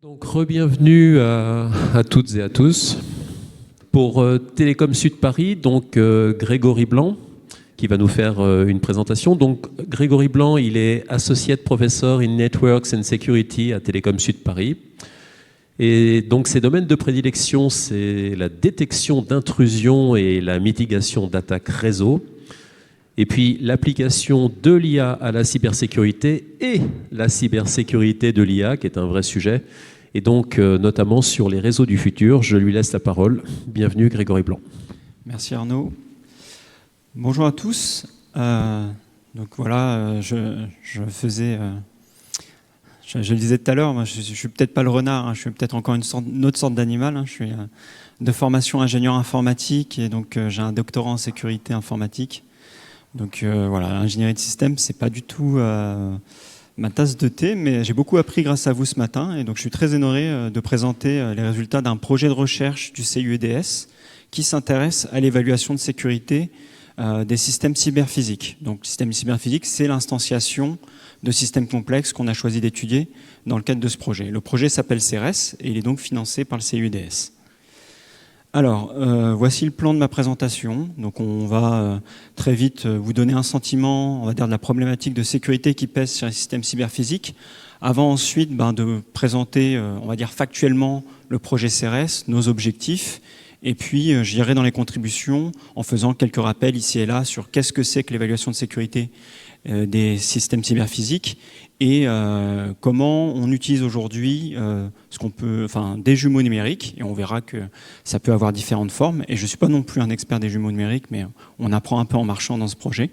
Donc, re-bienvenue à toutes et à tous. Pour Télécom Sud Paris, donc Grégory Blanc, qui va nous faire une présentation. Donc, Grégory Blanc, il est Associate Professor in Networks and Security à Télécom Sud Paris. Et donc, ses domaines de prédilection, c'est la détection d'intrusions et la mitigation d'attaques réseau. Et puis, l'application de l'IA à la cybersécurité et la cybersécurité de l'IA, qui est un vrai sujet. Et donc, notamment sur les réseaux du futur. Je lui laisse la parole. Bienvenue, Grégory Blanc. Merci Arnaud. Bonjour à tous. Donc voilà, je le disais tout à l'heure, moi, je ne suis peut-être pas le renard, hein, je suis peut-être encore une autre sorte d'animal. Hein, je suis de formation ingénieur informatique et donc j'ai un doctorat en sécurité informatique. Donc voilà, l'ingénierie de système, c'est pas du tout ma tasse de thé, mais j'ai beaucoup appris grâce à vous ce matin. Et donc je suis très honoré de présenter les résultats d'un projet de recherche du CUEDS qui s'intéresse à l'évaluation de sécurité des systèmes cyberphysiques. Donc le système cyberphysique, c'est l'instanciation de systèmes complexes qu'on a choisi d'étudier dans le cadre de ce projet. Le projet s'appelle CERES et il est donc financé par le CUEDS. Alors, voici le plan de ma présentation. Donc, on va très vite vous donner un sentiment, on va dire, de la problématique de sécurité qui pèse sur les systèmes cyberphysiques, avant ensuite de présenter, on va dire, factuellement le projet CERES, nos objectifs, et puis j'irai dans les contributions en faisant quelques rappels ici et là sur qu'est-ce que c'est que l'évaluation de sécurité des systèmes cyberphysiques et comment on utilise aujourd'hui des jumeaux numériques, et on verra que ça peut avoir différentes formes. Et je ne suis pas non plus un expert des jumeaux numériques, mais on apprend un peu en marchant dans ce projet.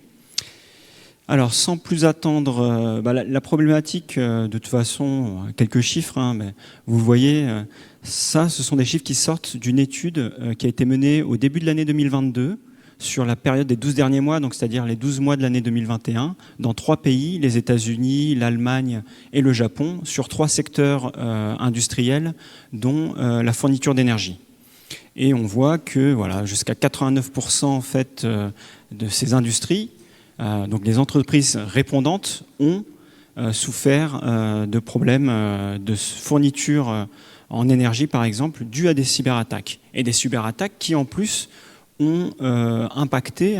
Alors, sans plus attendre, la problématique, de toute façon, quelques chiffres, hein, mais vous voyez, ce sont des chiffres qui sortent d'une étude qui a été menée au début de l'année 2022, sur la période des 12 derniers mois, donc c'est-à-dire les 12 mois de l'année 2021, dans 3 pays, les États-Unis, l'Allemagne et le Japon, sur 3 secteurs industriels, dont la fourniture d'énergie. Et on voit que voilà, jusqu'à 89% en fait, de ces industries, donc les entreprises répondantes, ont souffert de problèmes de fourniture en énergie, par exemple, dus à des cyberattaques. Et des cyberattaques qui, en plus, ont impacté,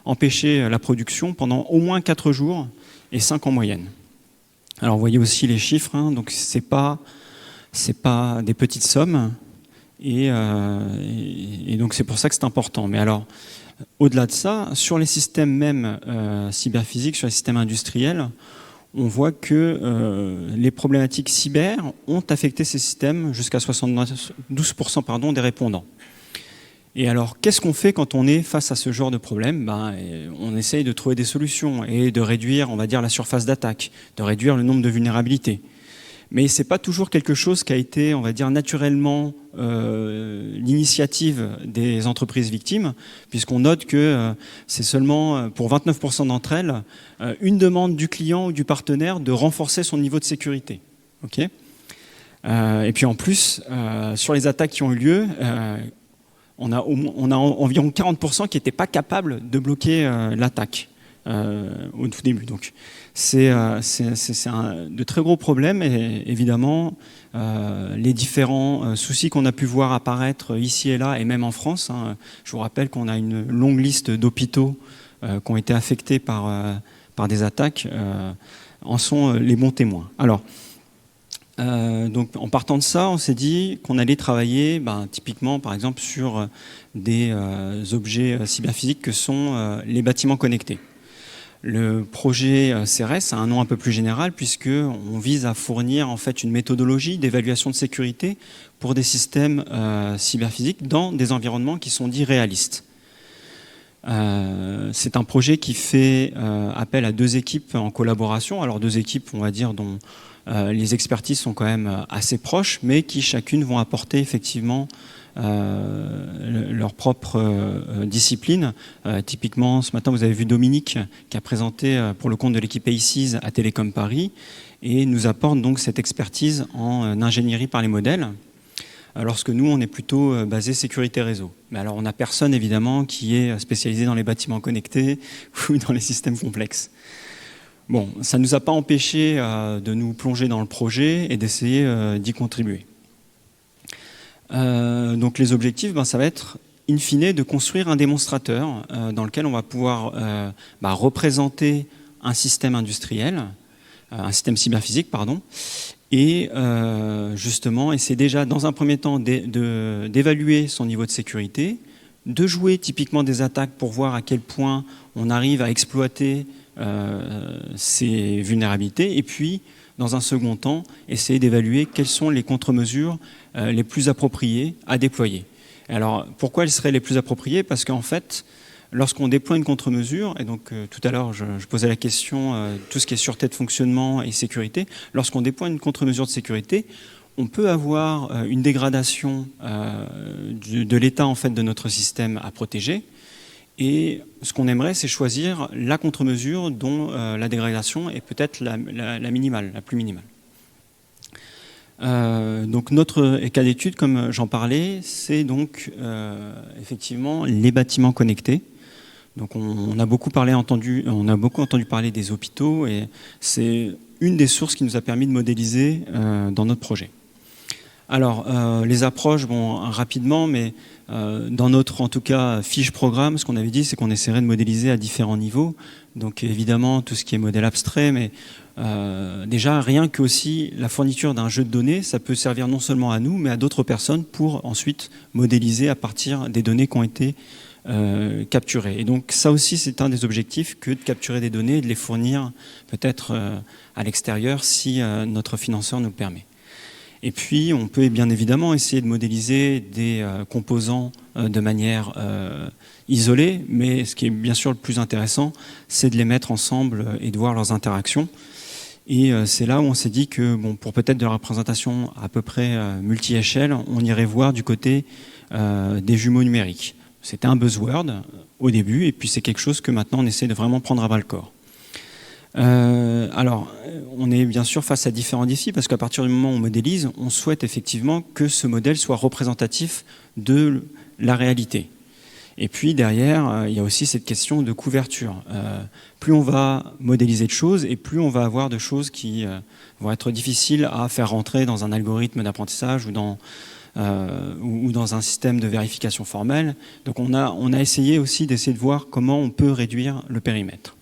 empêché la production pendant au moins 4 jours et 5 en moyenne. Alors vous voyez aussi les chiffres, hein, donc c'est pas des petites sommes et donc c'est pour ça que c'est important. Mais alors au-delà de ça, sur les systèmes même cyberphysiques, sur les systèmes industriels, on voit que les problématiques cyber ont affecté ces systèmes jusqu'à 72% des répondants. Et alors, qu'est-ce qu'on fait quand on est face à ce genre de problème ? On essaye de trouver des solutions et de réduire, on va dire, la surface d'attaque, de réduire le nombre de vulnérabilités. Mais ce n'est pas toujours quelque chose qui a été, on va dire, naturellement l'initiative des entreprises victimes, puisqu'on note que c'est seulement, pour 29% d'entre elles, une demande du client ou du partenaire de renforcer son niveau de sécurité. Okay ? Et puis en plus, sur les attaques qui ont eu lieu, on a environ 40% qui n'étaient pas capables de bloquer l'attaque au tout début. Donc, c'est de très gros problèmes et évidemment, les différents soucis qu'on a pu voir apparaître ici et là et même en France. Hein, je vous rappelle qu'on a une longue liste d'hôpitaux qui ont été affectés par des attaques, en sont les bons témoins. Alors, donc en partant de ça, on s'est dit qu'on allait travailler typiquement par exemple sur des objets cyberphysiques que sont les bâtiments connectés. Le projet CERES a un nom un peu plus général puisqu'on vise à fournir en fait une méthodologie d'évaluation de sécurité pour des systèmes cyberphysiques dans des environnements qui sont dits réalistes. C'est un projet qui fait appel à 2 équipes en collaboration. Alors 2 équipes, on va dire, dont les expertises sont quand même assez proches, mais qui chacune vont apporter effectivement leur propre discipline. Typiquement, ce matin, vous avez vu Dominique qui a présenté pour le compte de l'équipe ACES à Télécom Paris et nous apporte donc cette expertise en ingénierie par les modèles, alors que nous, on est plutôt basé sécurité réseau. Mais alors, on n'a personne, évidemment, qui est spécialisé dans les bâtiments connectés ou dans les systèmes complexes. Bon, ça ne nous a pas empêché de nous plonger dans le projet et d'essayer d'y contribuer. Donc les objectifs, ça va être in fine de construire un démonstrateur dans lequel on va pouvoir représenter un système industriel, un système cyberphysique, pardon, et justement essayer déjà dans un premier temps d'évaluer son niveau de sécurité, de jouer typiquement des attaques pour voir à quel point on arrive à exploiter ces vulnérabilités, et puis dans un second temps essayer d'évaluer quelles sont les contre-mesures les plus appropriées à déployer. Alors pourquoi elles seraient les plus appropriées? Parce qu'en fait, lorsqu'on déploie une contre-mesure, et donc tout à l'heure je posais la question, tout ce qui est sûreté de fonctionnement et sécurité, lorsqu'on déploie une contre-mesure de sécurité, on peut avoir une dégradation de l'état en fait, de notre système à protéger. Et ce qu'on aimerait, c'est choisir la contre-mesure dont la dégradation est peut-être la minimale, la plus minimale. Donc notre cas d'étude, comme j'en parlais, c'est donc effectivement les bâtiments connectés. Donc on a beaucoup entendu parler des hôpitaux, et c'est une des sources qui nous a permis de modéliser dans notre projet. Alors les approches, rapidement, mais dans notre, en tout cas, fiche programme, ce qu'on avait dit, c'est qu'on essaierait de modéliser à différents niveaux. Donc évidemment, tout ce qui est modèle abstrait, mais déjà, rien que aussi la fourniture d'un jeu de données, ça peut servir non seulement à nous, mais à d'autres personnes pour ensuite modéliser à partir des données qui ont été capturées. Et donc ça aussi, c'est un des objectifs, que de capturer des données et de les fournir peut-être à l'extérieur si notre financeur nous le permet. Et puis, on peut bien évidemment essayer de modéliser des composants de manière isolée, mais ce qui est bien sûr le plus intéressant, c'est de les mettre ensemble et de voir leurs interactions. Et c'est là où on s'est dit que pour peut-être de la représentation à peu près multi-échelle, on irait voir du côté des jumeaux numériques. C'était un buzzword au début, et puis c'est quelque chose que maintenant on essaie de vraiment prendre à bras-le-corps. Alors, on est bien sûr face à différents défis, parce qu'à partir du moment où on modélise, on souhaite effectivement que ce modèle soit représentatif de la réalité. Et puis derrière, il y a aussi cette question de couverture. Plus on va modéliser de choses, et plus on va avoir de choses qui vont être difficiles à faire rentrer dans un algorithme d'apprentissage ou dans un système de vérification formelle. Donc on a essayé aussi d'essayer de voir comment on peut réduire le périmètre.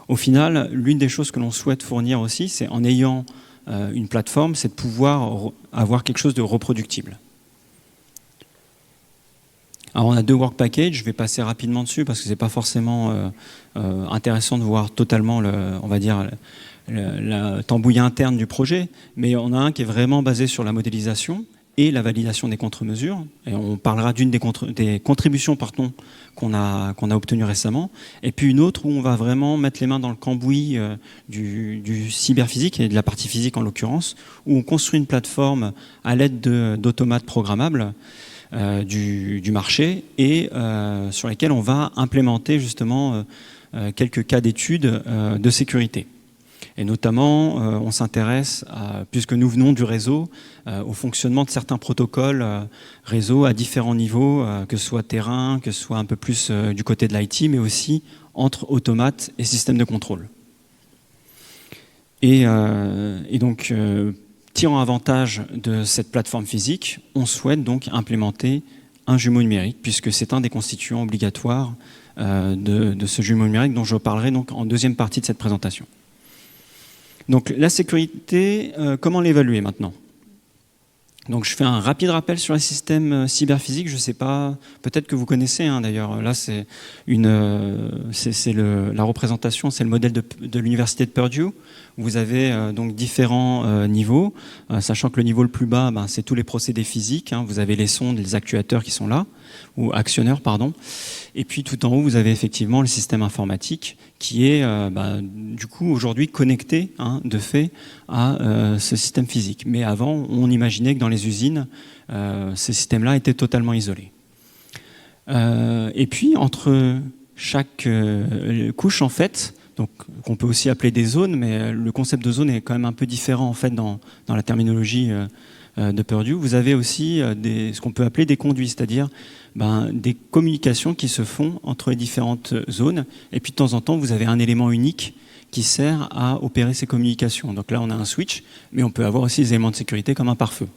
Au final, l'une des choses que l'on souhaite fournir aussi, c'est en ayant une plateforme, c'est de pouvoir avoir quelque chose de reproductible. Alors on a 2 work packages, je vais passer rapidement dessus parce que c'est pas forcément intéressant de voir totalement la tambouille interne du projet, mais on a un qui est vraiment basé sur la modélisation et la validation des contre-mesures. Et on parlera d'une des contributions qu'on a obtenues récemment. Et puis une autre où on va vraiment mettre les mains dans le cambouis du cyberphysique et de la partie physique en l'occurrence, où on construit une plateforme à l'aide d'automates programmables du marché et sur lesquels on va implémenter justement quelques cas d'études de sécurité. Et notamment, on s'intéresse, puisque nous venons du réseau, au fonctionnement de certains protocoles réseau à différents niveaux, que ce soit terrain, que ce soit un peu plus du côté de l'IT, mais aussi entre automates et systèmes de contrôle. Et donc, tirant avantage de cette plateforme physique, on souhaite donc implémenter un jumeau numérique, puisque c'est un des constituants obligatoires de ce jumeau numérique dont je parlerai donc en deuxième partie de cette présentation. Donc la sécurité, comment l'évaluer maintenant? Donc je fais un rapide rappel sur les systèmes cyberphysiques. Je ne sais pas, peut-être que vous connaissez d'ailleurs. Là c'est la représentation, c'est le modèle de l'université de Purdue. Vous avez donc différents niveaux, sachant que le niveau le plus bas, c'est tous les procédés physiques. Vous avez les sondes, les actuateurs qui sont là, ou actionneurs, pardon. Et puis tout en haut, vous avez effectivement le système informatique qui est du coup aujourd'hui connecté de fait à ce système physique. Mais avant, on imaginait que dans les usines, ces systèmes-là étaient totalement isolés. Et puis entre chaque couche, en fait, donc qu'on peut aussi appeler des zones, mais le concept de zone est quand même un peu différent en fait dans la terminologie de Purdue, vous avez aussi ce qu'on peut appeler des conduits, c'est-à-dire des communications qui se font entre les différentes zones. Et puis de temps en temps, vous avez un élément unique qui sert à opérer ces communications. Donc là, on a un switch, mais on peut avoir aussi des éléments de sécurité comme un pare-feu.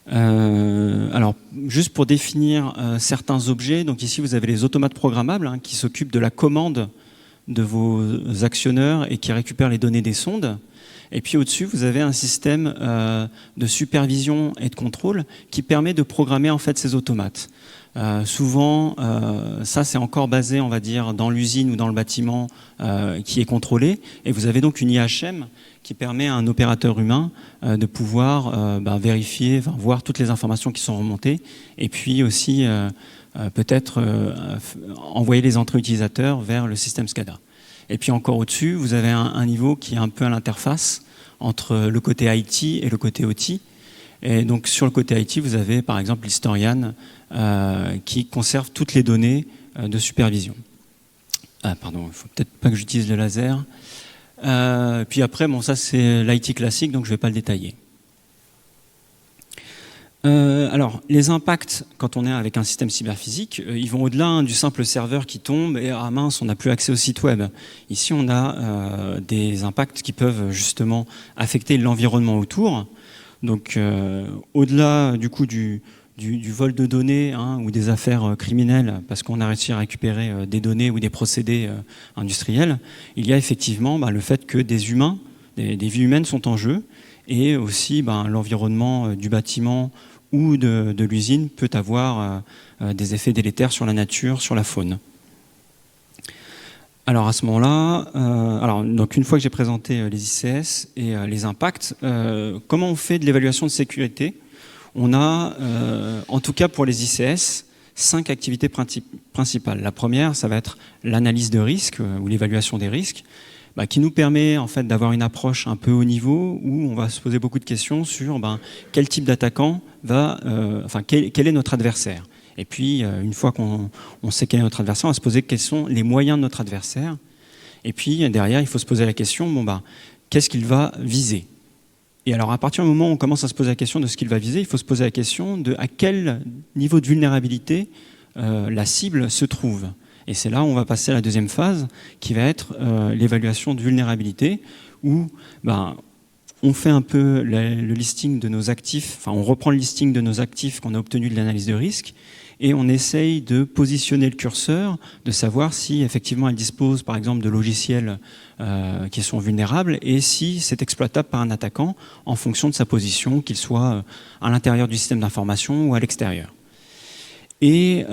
Alors, juste pour définir certains objets, donc ici vous avez les automates programmables qui s'occupent de la commande de vos actionneurs et qui récupèrent les données des sondes. Et puis au-dessus, vous avez un système de supervision et de contrôle qui permet de programmer en fait ces automates. Souvent, ça c'est encore basé, on va dire, dans l'usine ou dans le bâtiment qui est contrôlé. Et vous avez donc une IHM qui permet à un opérateur humain de pouvoir vérifier, voir toutes les informations qui sont remontées, et puis aussi peut-être envoyer les entrées utilisateurs vers le système SCADA. Et puis encore au-dessus, vous avez un niveau qui est un peu à l'interface entre le côté IT et le côté OT. Et donc sur le côté IT, vous avez par exemple l'Historian qui conserve toutes les données de supervision. Ah pardon, il ne faut peut-être pas que j'utilise le laser. Puis après, bon, ça c'est l'IT classique, donc je ne vais pas le détailler. Alors, les impacts, quand on est avec un système cyberphysique, ils vont au-delà du simple serveur qui tombe et ah mince, on n'a plus accès au site web. Ici, on a des impacts qui peuvent justement affecter l'environnement autour. Donc, au-delà du coup du vol de données ou des affaires criminelles, parce qu'on a réussi à récupérer des données ou des procédés industriels, il y a effectivement le fait que des humains, des vies humaines sont en jeu, et aussi l'environnement du bâtiment ou de l'usine peut avoir des effets délétères sur la nature, sur la faune. Alors à ce moment-là, donc une fois que j'ai présenté les ICS et les impacts, comment on fait de l'évaluation de sécurité? On a, en tout cas pour les ICS, 5 activités principales. La première, ça va être l'analyse de risque ou l'évaluation des risques, qui nous permet en fait d'avoir une approche un peu haut niveau où on va se poser beaucoup de questions sur quel type d'attaquant va, quel est notre adversaire. Et puis une fois qu'on sait quel est notre adversaire, on va se poser quels sont les moyens de notre adversaire. Et puis derrière, il faut se poser la question qu'est-ce qu'il va viser? Et alors à partir du moment où on commence à se poser la question de ce qu'il va viser, il faut se poser la question de à quel niveau de vulnérabilité la cible se trouve. Et c'est là où on va passer à la deuxième phase, qui va être l'évaluation de vulnérabilité, où on fait un peu le listing de nos actifs, on reprend le listing de nos actifs qu'on a obtenus de l'analyse de risque, et on essaye de positionner le curseur, de savoir si effectivement elle dispose par exemple de logiciels qui sont vulnérables, et si c'est exploitable par un attaquant en fonction de sa position, qu'il soit à l'intérieur du système d'information ou à l'extérieur. Et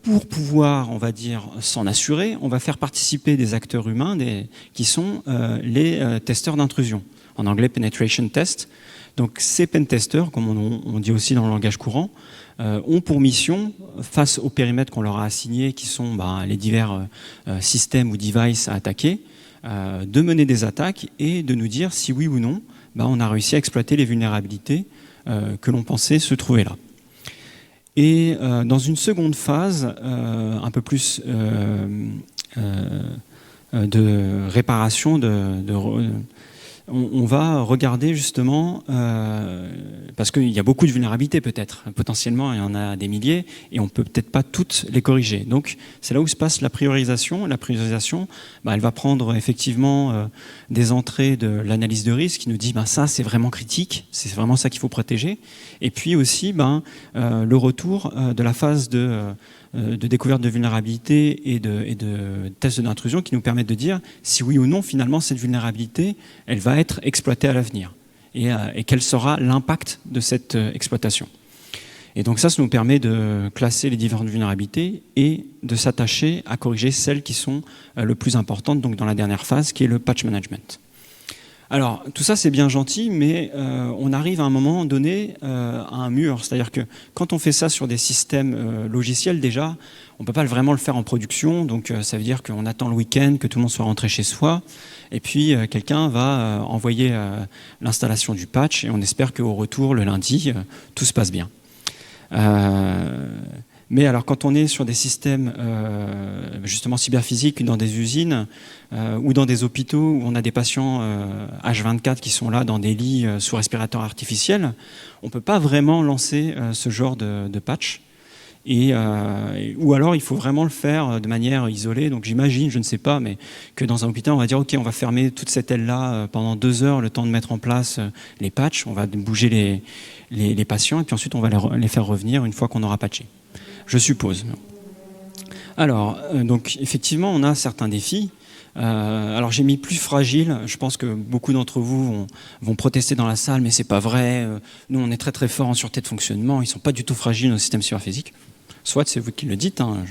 pour pouvoir, on va dire, s'en assurer, on va faire participer des acteurs humains qui sont les testeurs d'intrusion. En anglais, penetration test. Donc ces pentesters, comme on dit aussi dans le langage courant, ont pour mission, face au périmètre qu'on leur a assigné, qui sont les divers systèmes ou devices à attaquer, de mener des attaques et de nous dire si oui ou non, on a réussi à exploiter les vulnérabilités que l'on pensait se trouver là. Et dans une seconde phase, un peu plus de réparation, on va regarder justement, parce qu'il y a beaucoup de vulnérabilités peut-être, potentiellement il y en a des milliers, et on ne peut peut-être pas toutes les corriger. Donc c'est là où se passe la priorisation. La priorisation, elle va prendre effectivement des entrées de l'analyse de risque qui nous dit ça c'est vraiment critique, c'est vraiment ça qu'il faut protéger. Et puis aussi le retour de la phase de découverte de vulnérabilité et de tests d'intrusion qui nous permettent de dire si oui ou non finalement cette vulnérabilité elle va être exploitée à l'avenir et quel sera l'impact de cette exploitation. Et donc ça nous permet de classer les différentes vulnérabilités et de s'attacher à corriger celles qui sont le plus importantes, donc dans la dernière phase qui est le patch management. Alors, tout ça, c'est bien gentil, mais on arrive à un moment donné à un mur. C'est-à-dire que quand on fait ça sur des systèmes logiciels, déjà, on ne peut pas vraiment le faire en production. Donc, ça veut dire qu'on attend le week-end, que tout le monde soit rentré chez soi. Et puis, quelqu'un va envoyer l'installation du patch. Et on espère qu'au retour, le lundi, tout se passe bien. Mais alors quand on est sur des systèmes justement cyberphysiques dans des usines ou dans des hôpitaux où on a des patients H24 qui sont là dans des lits sous respirateur artificiel, on ne peut pas vraiment lancer ce genre de patch. Ou alors il faut vraiment le faire de manière isolée. Donc j'imagine, je ne sais pas, mais que dans un hôpital, on va dire ok, on va fermer toute cette aile-là pendant 2 heures, le temps de mettre en place les patchs, on va bouger les patients, et puis ensuite on va les faire revenir une fois qu'on aura patché. Je suppose. Alors, donc effectivement, on a certains défis. Alors j'ai mis plus fragile. Je pense que beaucoup d'entre vous vont protester dans la salle, mais c'est pas vrai. Nous, on est très très fort en sûreté de fonctionnement. Ils sont pas du tout fragiles nos systèmes cyberphysiques. Soit c'est vous qui le dites, hein,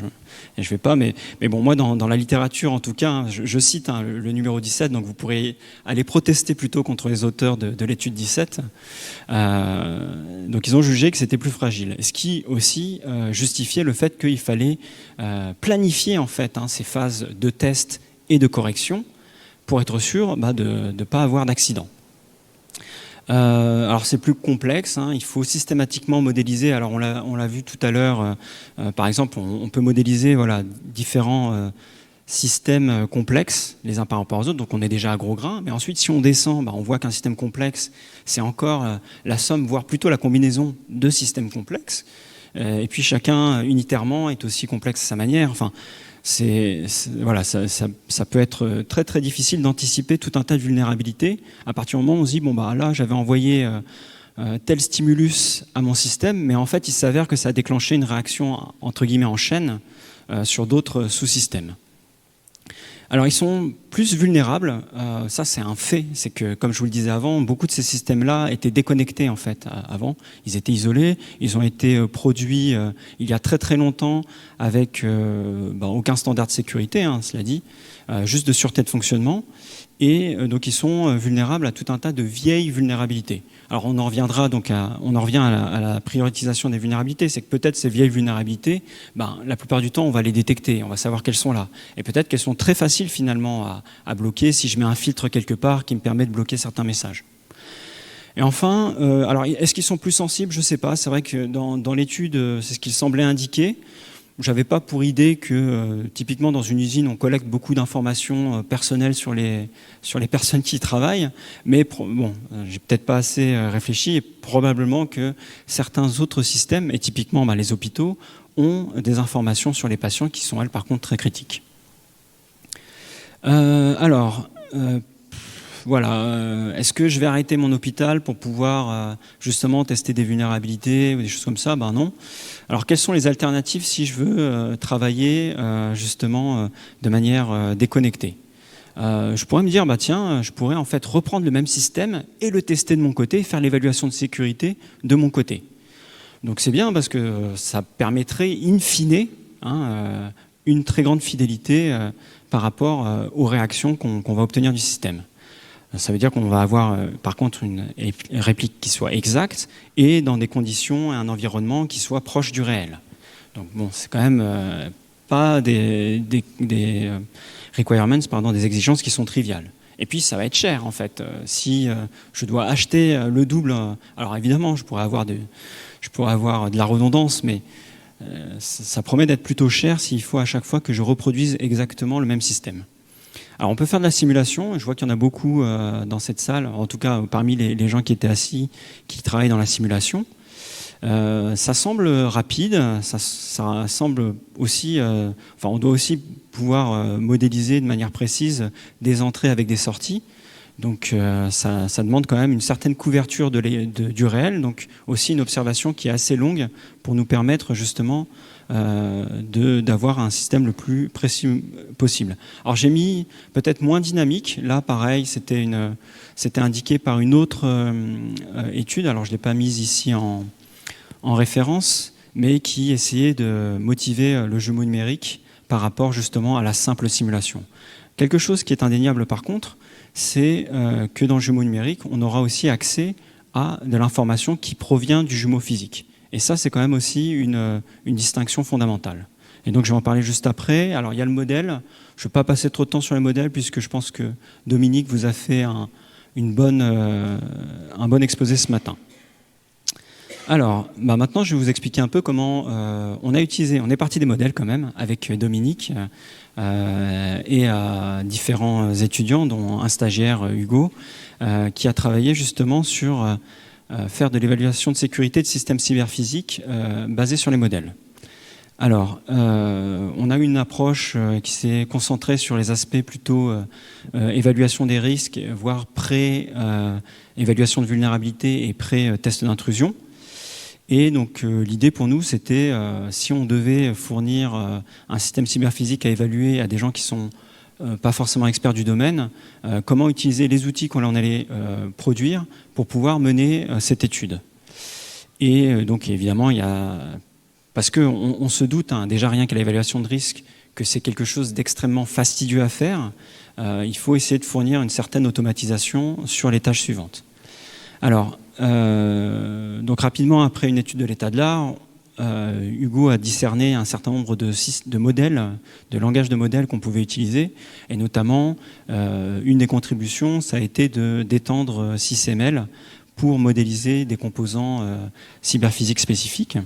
je vais pas, mais bon, moi dans la littérature en tout cas, hein, je cite le numéro 17, donc vous pourrez aller protester plutôt contre les auteurs de l'étude 17. Donc ils ont jugé que c'était plus fragile, ce qui aussi justifiait le fait qu'il fallait planifier en fait ces phases de test et de correction pour être sûr de ne pas avoir d'accident. Alors c'est plus complexe, hein, il faut systématiquement modéliser. Alors on l'a vu tout à l'heure, par exemple on peut modéliser différents systèmes complexes les uns par rapport aux autres, donc on est déjà à gros grains, mais ensuite si on descend, on voit qu'un système complexe c'est encore la somme, voire plutôt la combinaison de systèmes complexes, et puis chacun unitairement est aussi complexe à sa manière. Enfin, voilà, ça peut être très très difficile d'anticiper tout un tas de vulnérabilités à partir du moment où on se dit là j'avais envoyé tel stimulus à mon système, mais en fait il s'avère que ça a déclenché une réaction entre guillemets en chaîne sur d'autres sous-systèmes. Alors ils sont plus vulnérables, ça c'est un fait, c'est que comme je vous le disais avant, beaucoup de ces systèmes-là étaient déconnectés en fait avant, ils étaient isolés, ils ont été produits il y a très très longtemps avec aucun standard de sécurité, cela dit, juste de sûreté de fonctionnement, et donc ils sont vulnérables à tout un tas de vieilles vulnérabilités. Alors on en reviendra donc à la prioritisation des vulnérabilités, c'est que peut-être ces vieilles vulnérabilités, la plupart du temps on va les détecter, on va savoir qu'elles sont là, et peut-être qu'elles sont très faciles finalement à bloquer si je mets un filtre quelque part qui me permet de bloquer certains messages. Et enfin, alors est-ce qu'ils sont plus sensibles? Je ne sais pas, c'est vrai que dans l'étude c'est ce qu'il semblait indiquer. J'avais pas pour idée que typiquement dans une usine on collecte beaucoup d'informations personnelles sur les personnes qui y travaillent, mais j'ai peut-être pas assez réfléchi, et probablement que certains autres systèmes, et typiquement les hôpitaux, ont des informations sur les patients qui sont elles par contre très critiques. Voilà, est-ce que je vais arrêter mon hôpital pour pouvoir justement tester des vulnérabilités ou des choses comme ça? Non. Alors quelles sont les alternatives si je veux travailler justement de manière déconnectée? Je pourrais me dire, tiens, je pourrais en fait reprendre le même système et le tester de mon côté, et faire l'évaluation de sécurité de mon côté. Donc c'est bien parce que ça permettrait in fine une très grande fidélité par rapport aux réactions qu'on va obtenir du système. Ça veut dire qu'on va avoir par contre une réplique qui soit exacte et dans des conditions et un environnement qui soit proche du réel. Donc c'est quand même pas des requirements, des exigences qui sont triviales. Et puis ça va être cher en fait. Si je dois acheter le double, alors évidemment je pourrais avoir de la redondance, mais ça promet d'être plutôt cher s'il faut à chaque fois que je reproduise exactement le même système. Alors on peut faire de la simulation, je vois qu'il y en a beaucoup dans cette salle, en tout cas parmi les gens qui étaient assis, qui travaillent dans la simulation. Ça semble rapide, ça semble aussi, on doit aussi pouvoir modéliser de manière précise des entrées avec des sorties. Donc ça demande quand même une certaine couverture du réel, donc aussi une observation qui est assez longue pour nous permettre justement d'avoir un système le plus précis possible. Alors j'ai mis peut-être moins dynamique, là pareil c'était indiqué par une autre étude, alors je ne l'ai pas mise ici en référence, mais qui essayait de motiver le jumeau numérique par rapport justement à la simple simulation. Quelque chose qui est indéniable par contre, c'est que dans le jumeau numérique, on aura aussi accès à de l'information qui provient du jumeau physique. Et ça, c'est quand même aussi une distinction fondamentale. Et donc, je vais en parler juste après. Alors, il y a le modèle. Je ne vais pas passer trop de temps sur le modèle, puisque je pense que Dominique vous a fait un bon exposé ce matin. Alors, maintenant, je vais vous expliquer un peu comment on est parti des modèles quand même, avec Dominique et différents étudiants, dont un stagiaire, Hugo, qui a travaillé justement sur faire de l'évaluation de sécurité de systèmes cyberphysiques basés sur les modèles. Alors, on a eu une approche qui s'est concentrée sur les aspects plutôt évaluation des risques, voire pré-évaluation de vulnérabilité et pré-test d'intrusion. Et donc l'idée pour nous, c'était si on devait fournir un système cyberphysique à évaluer à des gens qui sont pas forcément experts du domaine, comment utiliser les outils qu'on allait produire pour pouvoir mener cette étude. Et donc évidemment, parce qu'on se doute, déjà rien qu'à l'évaluation de risque, que c'est quelque chose d'extrêmement fastidieux à faire, il faut essayer de fournir une certaine automatisation sur les tâches suivantes. Alors, donc rapidement, après une étude de l'état de l'art, Hugo a discerné un certain nombre de modèles, de langages de modèles qu'on pouvait utiliser, et notamment, une des contributions, ça a été d'étendre SysML pour modéliser des composants cyberphysiques spécifiques.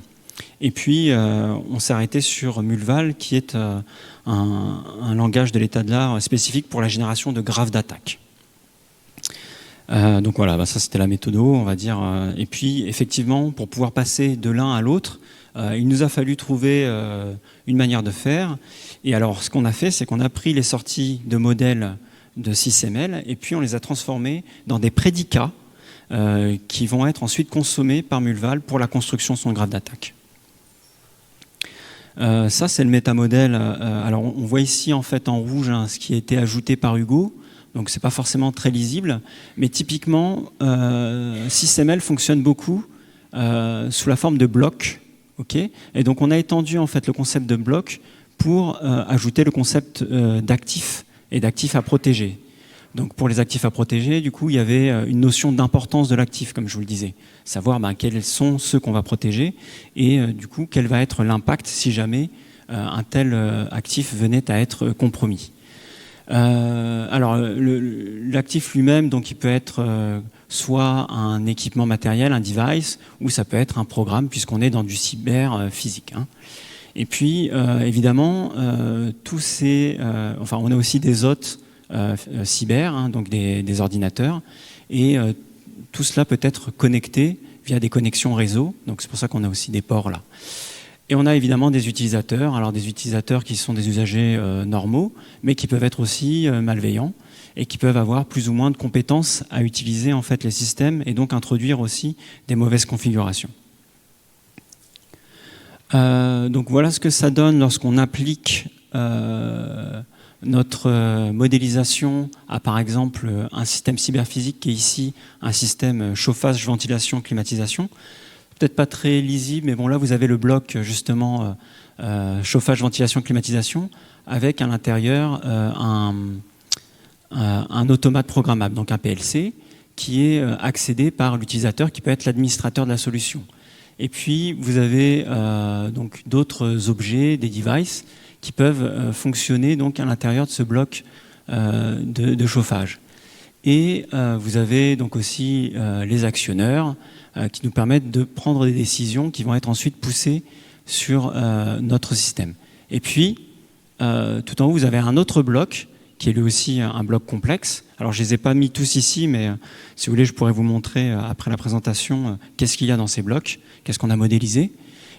Et puis, on s'est arrêté sur Mulval, qui est un langage de l'état de l'art spécifique pour la génération de graphes d'attaque. Donc voilà, ça c'était la méthode, on va dire. Et puis, effectivement, pour pouvoir passer de l'un à l'autre, il nous a fallu trouver une manière de faire. Et alors, ce qu'on a fait, c'est qu'on a pris les sorties de modèles de SysML et puis on les a transformés dans des prédicats qui vont être ensuite consommés par Mulval pour la construction de son graphe d'attaque. Ça, c'est le métamodèle. Alors, on voit ici, en fait, en rouge, ce qui a été ajouté par Hugo. Donc, c'est pas forcément très lisible. Mais typiquement, SysML fonctionne beaucoup sous la forme de blocs. Okay, et donc, on a étendu, en fait, le concept de bloc pour ajouter le concept d'actifs et d'actifs à protéger. Donc, pour les actifs à protéger, du coup, il y avait une notion d'importance de l'actif, comme je vous le disais. Savoir quels sont ceux qu'on va protéger et, du coup, quel va être l'impact si jamais un tel actif venait à être compromis. Alors, l'actif lui-même, donc, il peut être soit un équipement matériel, un device, ou ça peut être un programme, puisqu'on est dans du cyber physique. Et puis, évidemment, on a aussi des hôtes cyber, donc des ordinateurs, et tout cela peut être connecté via des connexions réseau, donc c'est pour ça qu'on a aussi des ports là. Et on a évidemment des utilisateurs, alors des utilisateurs qui sont des usagers normaux, mais qui peuvent être aussi malveillants et qui peuvent avoir plus ou moins de compétences à utiliser en fait les systèmes et donc introduire aussi des mauvaises configurations. Donc voilà ce que ça donne lorsqu'on applique notre modélisation à, par exemple, un système cyberphysique qui est ici un système chauffage, ventilation, climatisation. Peut-être pas très lisible, mais bon, là, vous avez le bloc, justement, chauffage, ventilation, climatisation, avec à l'intérieur un automate programmable, donc un PLC, qui est accédé par l'utilisateur, qui peut être l'administrateur de la solution. Et puis, vous avez donc d'autres objets, des devices, qui peuvent fonctionner donc à l'intérieur de ce bloc de chauffage. Et vous avez donc aussi les actionneurs qui nous permettent de prendre des décisions qui vont être ensuite poussées sur notre système. Et puis, tout en haut, vous avez un autre bloc qui est lui aussi un bloc complexe. Alors, je ne les ai pas mis tous ici, mais si vous voulez, je pourrais vous montrer après la présentation qu'est-ce qu'il y a dans ces blocs, qu'est-ce qu'on a modélisé.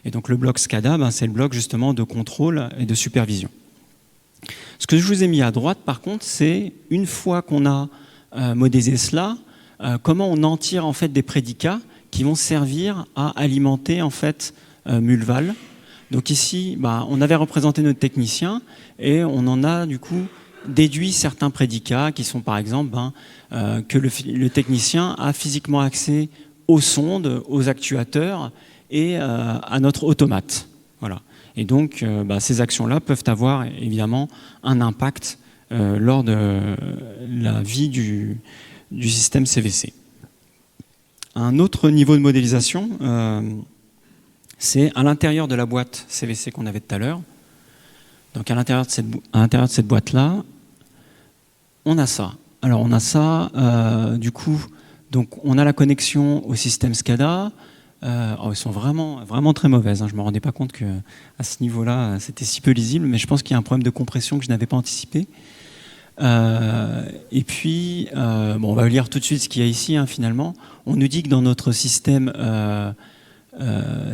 Et donc le bloc SCADA, c'est le bloc justement de contrôle et de supervision. Ce que je vous ai mis à droite, par contre, c'est une fois qu'on a modélisé cela, comment on en tire en fait des prédicats qui vont servir à alimenter en fait Mulval. Donc ici, on avait représenté notre technicien et on en a du coup déduit certains prédicats qui sont par exemple que le technicien a physiquement accès aux sondes, aux actuateurs et à notre automate. Voilà. Et donc, ces actions-là peuvent avoir évidemment un impact lors de la vie du système CVC. Un autre niveau de modélisation, c'est à l'intérieur de la boîte CVC qu'on avait tout à l'heure. Donc, à l'intérieur de cette boîte-là, on a ça. Alors, on a ça, du coup, donc on a la connexion au système SCADA. elles sont vraiment, vraiment très mauvaises. Je ne me rendais pas compte qu'à ce niveau-là, c'était si peu lisible, mais je pense qu'il y a un problème de compression que je n'avais pas anticipé. Et puis, on va lire tout de suite ce qu'il y a ici, finalement. On nous dit que dans notre système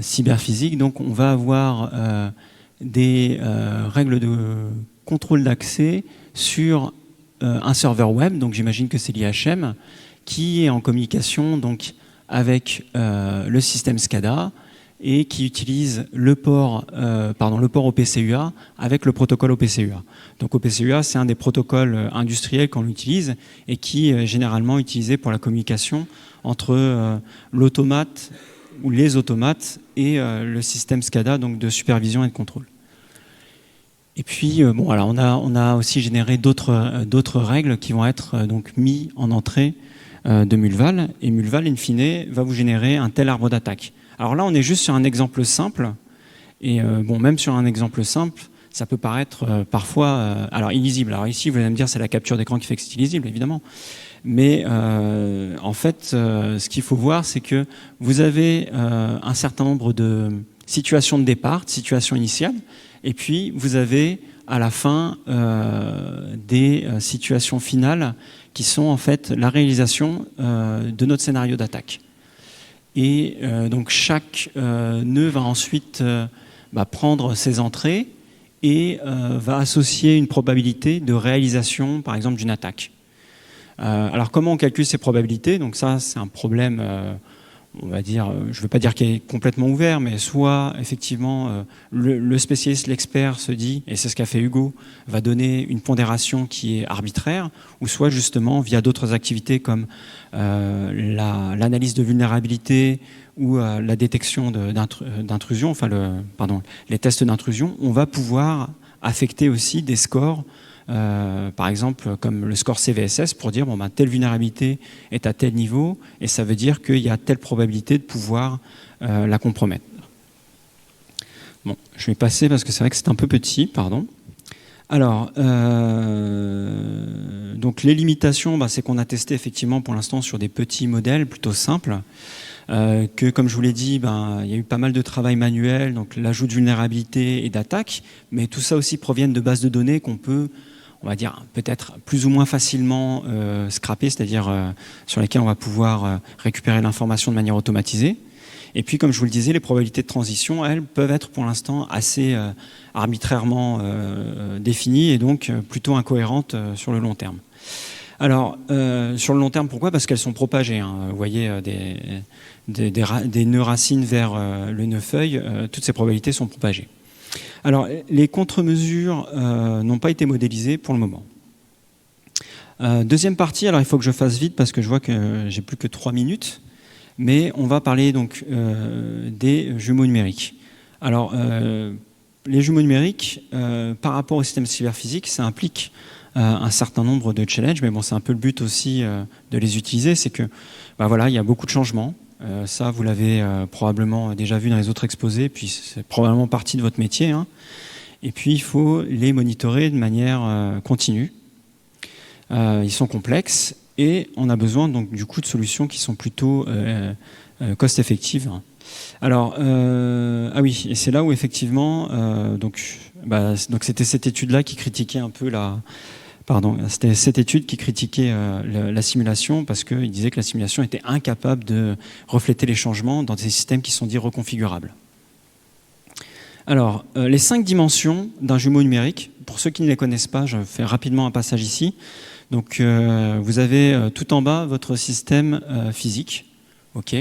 cyberphysique, donc on va avoir des règles de contrôle d'accès sur un serveur web, donc j'imagine que c'est l'IHM, qui est en communication donc, avec le système SCADA et qui utilise le port OPC-UA avec le protocole OPC-UA. Donc OPC-UA, c'est un des protocoles industriels qu'on utilise et qui est généralement utilisé pour la communication entre l'automate ou les automates et le système SCADA, donc de supervision et de contrôle. Et puis, on a aussi généré d'autres règles qui vont être donc mis en entrée de Mulval. Et Mulval, in fine, va vous générer un tel arbre d'attaque. Alors là, on est juste sur un exemple simple. Et même sur un exemple simple, ça peut paraître parfois illisible. Alors ici, vous allez me dire, c'est la capture d'écran qui fait que c'est illisible, évidemment. Mais en fait, ce qu'il faut voir, c'est que vous avez un certain nombre de situations de départ, de situations initiales, et puis vous avez à la fin des situations finales qui sont en fait la réalisation de notre scénario d'attaque. Et donc chaque nœud va ensuite prendre ses entrées et va associer une probabilité de réalisation, par exemple, d'une attaque. Alors comment on calcule ces probabilités? Donc ça, c'est un problème, on va dire, je ne veux pas dire qu'il est complètement ouvert, mais soit effectivement le spécialiste, l'expert se dit, et c'est ce qu'a fait Hugo, va donner une pondération qui est arbitraire, ou soit justement via d'autres activités comme l'analyse de vulnérabilité ou la détection d'intrusion, les tests d'intrusion, on va pouvoir affecter aussi des scores. Par exemple, comme le score CVSS pour dire telle vulnérabilité est à tel niveau et ça veut dire qu'il y a telle probabilité de pouvoir la compromettre. Bon, je vais passer parce que c'est vrai que c'est un peu petit, pardon. Alors, donc les limitations, c'est qu'on a testé effectivement pour l'instant sur des petits modèles plutôt simples. Que comme je vous l'ai dit, il y a eu pas mal de travail manuel, donc l'ajout de vulnérabilité et d'attaque, mais tout ça aussi provient de bases de données qu'on peut, on va dire, peut-être plus ou moins facilement scraper, c'est-à-dire sur lesquelles on va pouvoir récupérer l'information de manière automatisée. Et puis, comme je vous le disais, les probabilités de transition, elles, peuvent être pour l'instant assez arbitrairement définies et donc plutôt incohérentes sur le long terme. Alors, sur le long terme, pourquoi? Parce qu'elles sont propagées. Vous voyez des nœuds racines vers le nœud feuille, toutes ces probabilités sont propagées. Alors, les contre-mesures n'ont pas été modélisées pour le moment. Deuxième partie, alors il faut que je fasse vite parce que je vois que j'ai plus que 3 minutes, mais on va parler donc des jumeaux numériques. Alors, les jumeaux numériques, par rapport au système cyberphysique, ça implique un certain nombre de challenges, mais c'est un peu le but aussi de les utiliser, c'est que il y a beaucoup de changements. Ça, vous l'avez probablement déjà vu dans les autres exposés, puis c'est probablement partie de votre métier. Et puis, il faut les monitorer de manière continue. Ils sont complexes et on a besoin donc du coup de solutions qui sont plutôt cost-effectives. Alors, et c'est là où effectivement, donc c'était cette étude-là qui critiquait un peu c'était cette étude qui critiquait la simulation parce qu'il disait que la simulation était incapable de refléter les changements dans des systèmes qui sont dits reconfigurables. Alors, les 5 dimensions d'un jumeau numérique, pour ceux qui ne les connaissent pas, je fais rapidement un passage ici. Donc, vous avez tout en bas votre système physique. OK.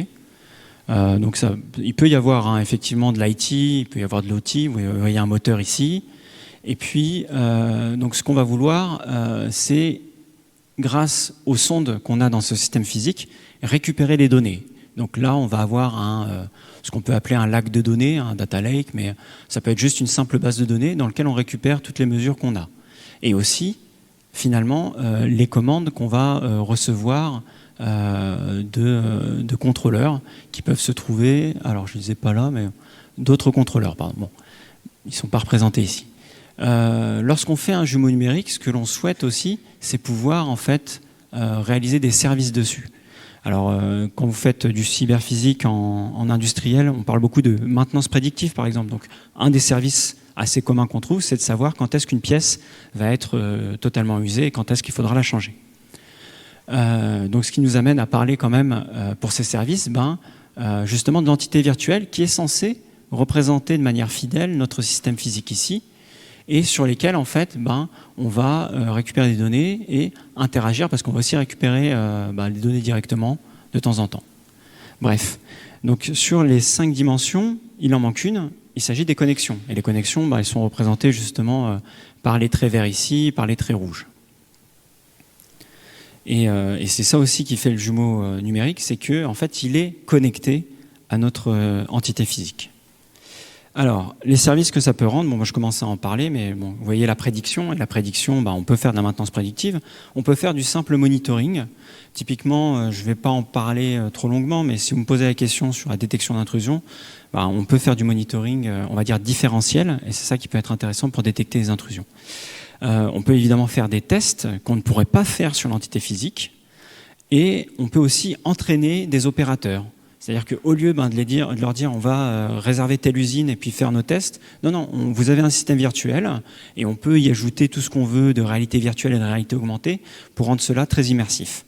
Donc, il peut y avoir effectivement de l'IT, il peut y avoir de l'OT, vous voyez un moteur ici. Et puis, donc ce qu'on va vouloir, c'est, grâce aux sondes qu'on a dans ce système physique, récupérer les données. Donc là, on va avoir ce qu'on peut appeler un lac de données, un data lake, mais ça peut être juste une simple base de données dans laquelle on récupère toutes les mesures qu'on a. Et aussi, finalement, les commandes qu'on va recevoir de contrôleurs qui peuvent se trouver, alors je ne les ai pas là, mais d'autres contrôleurs, pardon. Bon, ils ne sont pas représentés ici. Lorsqu'on fait un jumeau numérique, ce que l'on souhaite aussi, c'est pouvoir en fait réaliser des services dessus. Alors, quand vous faites du cyberphysique en industriel, on parle beaucoup de maintenance prédictive, par exemple. Donc, un des services assez communs qu'on trouve, c'est de savoir quand est-ce qu'une pièce va être totalement usée et quand est-ce qu'il faudra la changer. Donc, ce qui nous amène à parler quand même, pour ces services, justement de l'entité virtuelle qui est censée représenter de manière fidèle notre système physique ici, et sur lesquels, en fait, on va récupérer des données et interagir, parce qu'on va aussi récupérer les données directement de temps en temps. Bref, donc sur les 5 dimensions, il en manque une, il s'agit des connexions. Et les connexions, elles sont représentées justement par les traits verts ici, par les traits rouges. Et c'est ça aussi qui fait le jumeau numérique, c'est qu'en fait, il est connecté à notre entité physique. Alors, les services que ça peut rendre, moi je commence à en parler, mais vous voyez la prédiction. Et la prédiction, on peut faire de la maintenance prédictive, on peut faire du simple monitoring. Typiquement, je ne vais pas en parler trop longuement, mais si vous me posez la question sur la détection d'intrusion, on peut faire du monitoring, on va dire différentiel, et c'est ça qui peut être intéressant pour détecter les intrusions. On peut évidemment faire des tests qu'on ne pourrait pas faire sur l'entité physique, et on peut aussi entraîner des opérateurs. C'est-à-dire qu'au lieu de leur dire on va réserver telle usine et puis faire nos tests, non, vous avez un système virtuel et on peut y ajouter tout ce qu'on veut de réalité virtuelle et de réalité augmentée pour rendre cela très immersif.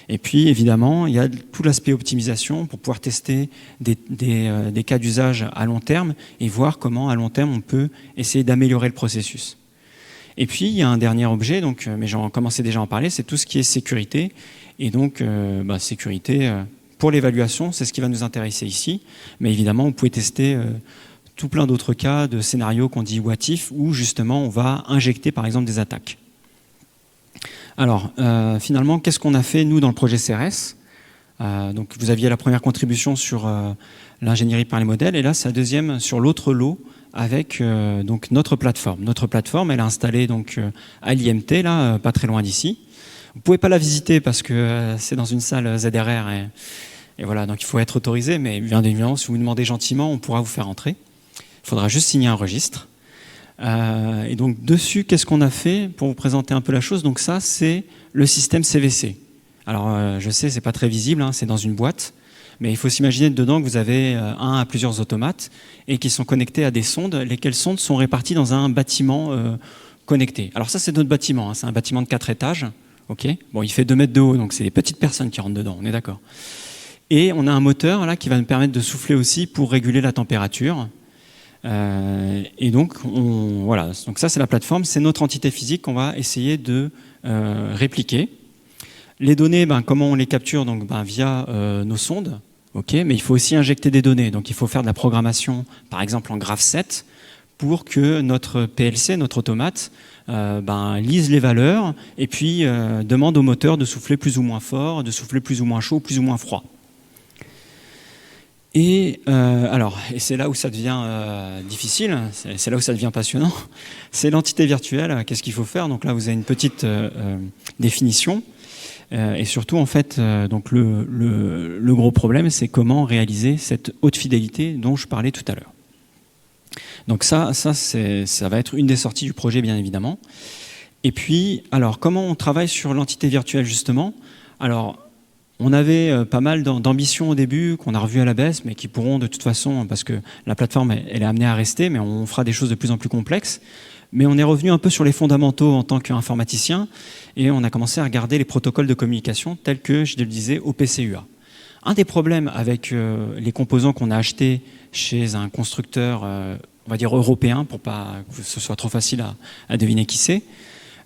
Et puis évidemment, il y a tout l'aspect optimisation pour pouvoir tester des cas d'usage à long terme et voir comment à long terme on peut essayer d'améliorer le processus. Et puis il y a un dernier objet, mais j'en commençais déjà à en parler, c'est tout ce qui est sécurité. Et donc sécurité... Pour l'évaluation, c'est ce qui va nous intéresser ici. Mais évidemment, vous pouvez tester tout plein d'autres cas de scénarios qu'on dit what if, où justement on va injecter par exemple des attaques. Alors, finalement, qu'est-ce qu'on a fait nous dans le projet CRS ? Donc, vous aviez la première contribution sur l'ingénierie par les modèles, et là, c'est la deuxième sur l'autre lot avec donc notre plateforme. Notre plateforme, elle est installée donc à l'IMT, là, pas très loin d'ici. Vous ne pouvez pas la visiter parce que c'est dans une salle ZRR et voilà, donc il faut être autorisé, mais bien évidemment, si vous demandez gentiment, on pourra vous faire entrer. Il faudra juste signer un registre. Et donc dessus, qu'est-ce qu'on a fait pour vous présenter un peu la chose ? Donc ça, c'est le système CVC. Alors je sais, c'est pas très visible, c'est dans une boîte, mais il faut s'imaginer dedans que vous avez un à plusieurs automates et qui sont connectés à des sondes, lesquelles sondes sont réparties dans un bâtiment connecté. Alors ça, c'est notre bâtiment, c'est un bâtiment de 4 étages. Okay. Bon, il fait 2 mètres de haut, donc c'est des petites personnes qui rentrent dedans, on est d'accord. Et on a un moteur là qui va nous permettre de souffler aussi pour réguler la température. Et donc, voilà. Donc ça, c'est la plateforme, c'est notre entité physique qu'on va essayer de répliquer. Les données, comment on les capture ? Donc, via nos sondes. Okay. Mais il faut aussi injecter des données. Donc, il faut faire de la programmation, par exemple en graph7, pour que notre PLC, notre automate, lise les valeurs et puis demande au moteur de souffler plus ou moins fort, de souffler plus ou moins chaud, plus ou moins froid. Et c'est là où ça devient difficile, c'est là où ça devient passionnant, c'est l'entité virtuelle, qu'est-ce qu'il faut faire ? Donc là, vous avez une petite définition. Et surtout, en fait, donc le gros problème, c'est comment réaliser cette haute fidélité dont je parlais tout à l'heure. Donc ça va être une des sorties du projet, bien évidemment. Et puis, alors, comment on travaille sur l'entité virtuelle, justement ? Alors, on avait pas mal d'ambitions au début, qu'on a revues à la baisse, mais qui pourront de toute façon, parce que la plateforme, elle est amenée à rester, mais on fera des choses de plus en plus complexes. Mais on est revenu un peu sur les fondamentaux en tant qu'informaticien, et on a commencé à regarder les protocoles de communication tels que, je le disais, OPCUA. Un des problèmes avec les composants qu'on a achetés chez un constructeur, on va dire européen, pour pas que ce soit trop facile à deviner qui c'est,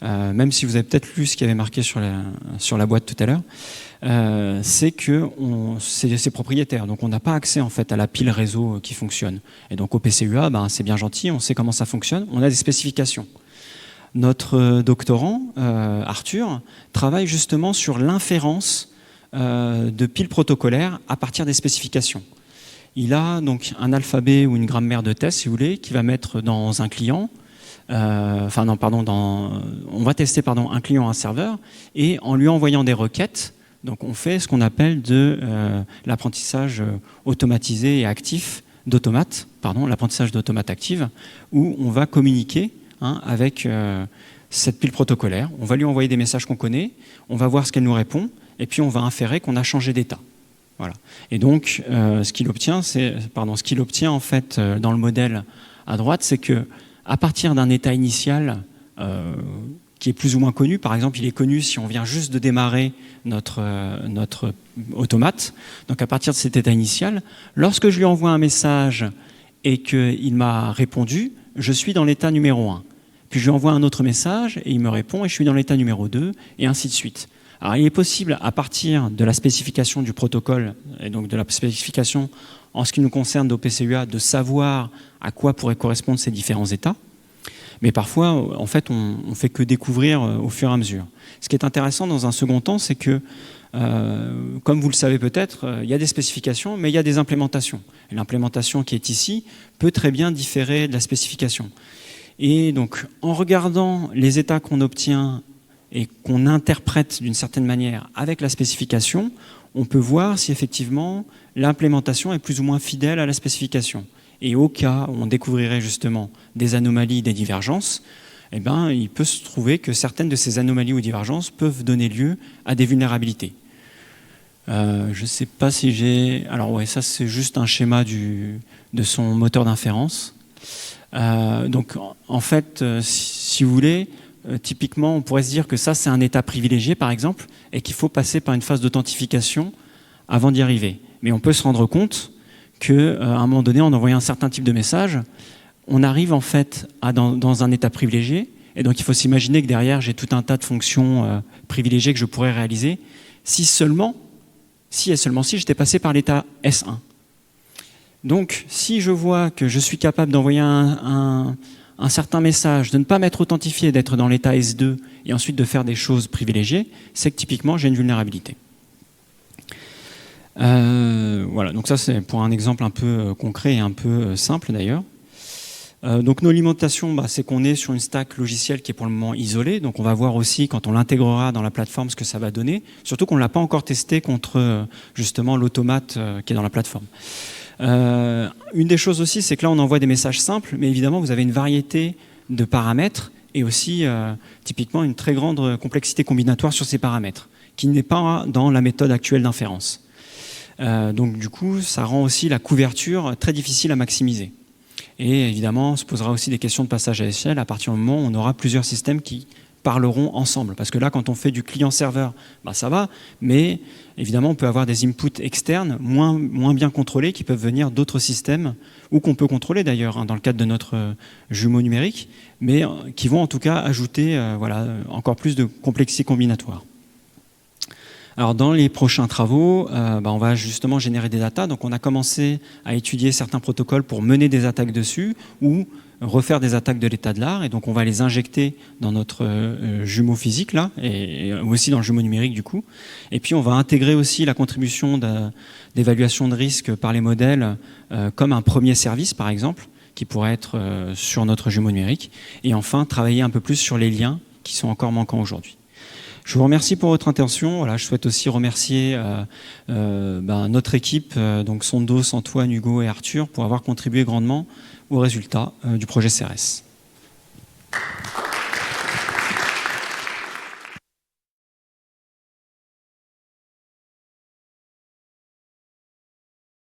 même si vous avez peut-être lu ce qui avait marqué sur la boîte tout à l'heure, c'est que c'est propriétaire, donc on n'a pas accès en fait à la pile réseau qui fonctionne. Et donc au PCUA, c'est bien gentil, on sait comment ça fonctionne, on a des spécifications. Notre doctorant, Arthur, travaille justement sur l'inférence de piles protocolaires à partir des spécifications. Il a donc un alphabet ou une grammaire de test, si vous voulez, qu'il va mettre dans un client. On va tester un client, un serveur, et en lui envoyant des requêtes, donc on fait ce qu'on appelle de l'apprentissage automatisé et actif d'automates, l'apprentissage d'automates actives, où on va communiquer avec cette pile protocolaire. On va lui envoyer des messages qu'on connaît, on va voir ce qu'elle nous répond, et puis on va inférer qu'on a changé d'état. Voilà. Et donc, ce qu'il obtient en fait dans le modèle à droite, c'est que à partir d'un état initial qui est plus ou moins connu, par exemple, il est connu si on vient juste de démarrer notre automate. Donc, à partir de cet état initial, lorsque je lui envoie un message et qu'il m'a répondu, je suis dans l'état numéro 1. Puis je lui envoie un autre message et il me répond et je suis dans l'état numéro 2 et ainsi de suite. Alors, il est possible, à partir de la spécification du protocole et donc de la spécification en ce qui nous concerne d'OPCUA, de savoir à quoi pourraient correspondre ces différents états. Mais parfois, en fait, on ne fait que découvrir au fur et à mesure. Ce qui est intéressant dans un second temps, c'est que, comme vous le savez peut-être, il y a des spécifications, mais il y a des implémentations. Et l'implémentation qui est ici peut très bien différer de la spécification. Et donc, en regardant les états qu'on obtient et qu'on interprète d'une certaine manière avec la spécification, on peut voir si effectivement l'implémentation est plus ou moins fidèle à la spécification. Et au cas où on découvrirait justement des anomalies, des divergences, eh ben, il peut se trouver que certaines de ces anomalies ou divergences peuvent donner lieu à des vulnérabilités. Je ne sais pas si j'ai... Alors ouais, ça c'est juste un schéma de son moteur d'inférence. Donc en fait, si vous voulez, typiquement on pourrait se dire que ça c'est un état privilégié par exemple, et qu'il faut passer par une phase d'authentification avant d'y arriver. Mais on peut se rendre compte qu'à un moment donné, en envoyant un certain type de message, on arrive en fait dans un état privilégié. Et donc, il faut s'imaginer que derrière, j'ai tout un tas de fonctions privilégiées que je pourrais réaliser si et seulement si j'étais passé par l'état S1. Donc, si je vois que je suis capable d'envoyer un certain message, de ne pas m'être authentifié, d'être dans l'état S2 et ensuite de faire des choses privilégiées, c'est que typiquement, j'ai une vulnérabilité. Voilà, donc ça c'est pour un exemple un peu concret et un peu simple d'ailleurs. Donc nos limitations, c'est qu'on est sur une stack logicielle qui est pour le moment isolée, donc on va voir aussi quand on l'intégrera dans la plateforme ce que ça va donner, surtout qu'on ne l'a pas encore testé contre justement l'automate qui est dans la plateforme. Une des choses aussi, c'est que là on envoie des messages simples, mais évidemment vous avez une variété de paramètres et aussi typiquement une très grande complexité combinatoire sur ces paramètres, qui n'est pas dans la méthode actuelle d'inférence. Donc du coup, ça rend aussi la couverture très difficile à maximiser. Et évidemment, on se posera aussi des questions de passage à l'échelle à partir du moment où on aura plusieurs systèmes qui parleront ensemble. Parce que là, quand on fait du client-serveur, ça va, mais évidemment, on peut avoir des inputs externes moins bien contrôlés qui peuvent venir d'autres systèmes, ou qu'on peut contrôler d'ailleurs, dans le cadre de notre jumeau numérique, mais qui vont en tout cas ajouter encore plus de complexité combinatoire. Alors dans les prochains travaux, on va justement générer des datas. Donc on a commencé à étudier certains protocoles pour mener des attaques dessus ou refaire des attaques de l'état de l'art. Et donc on va les injecter dans notre jumeau physique là, et aussi dans le jumeau numérique du coup. Et puis on va intégrer aussi la contribution d'évaluation de risque par les modèles comme un premier service par exemple, qui pourrait être sur notre jumeau numérique. Et enfin travailler un peu plus sur les liens qui sont encore manquants aujourd'hui. Je vous remercie pour votre attention. Voilà, je souhaite aussi remercier notre équipe, donc Sondos, Antoine, Hugo et Arthur, pour avoir contribué grandement aux résultats du projet CRS.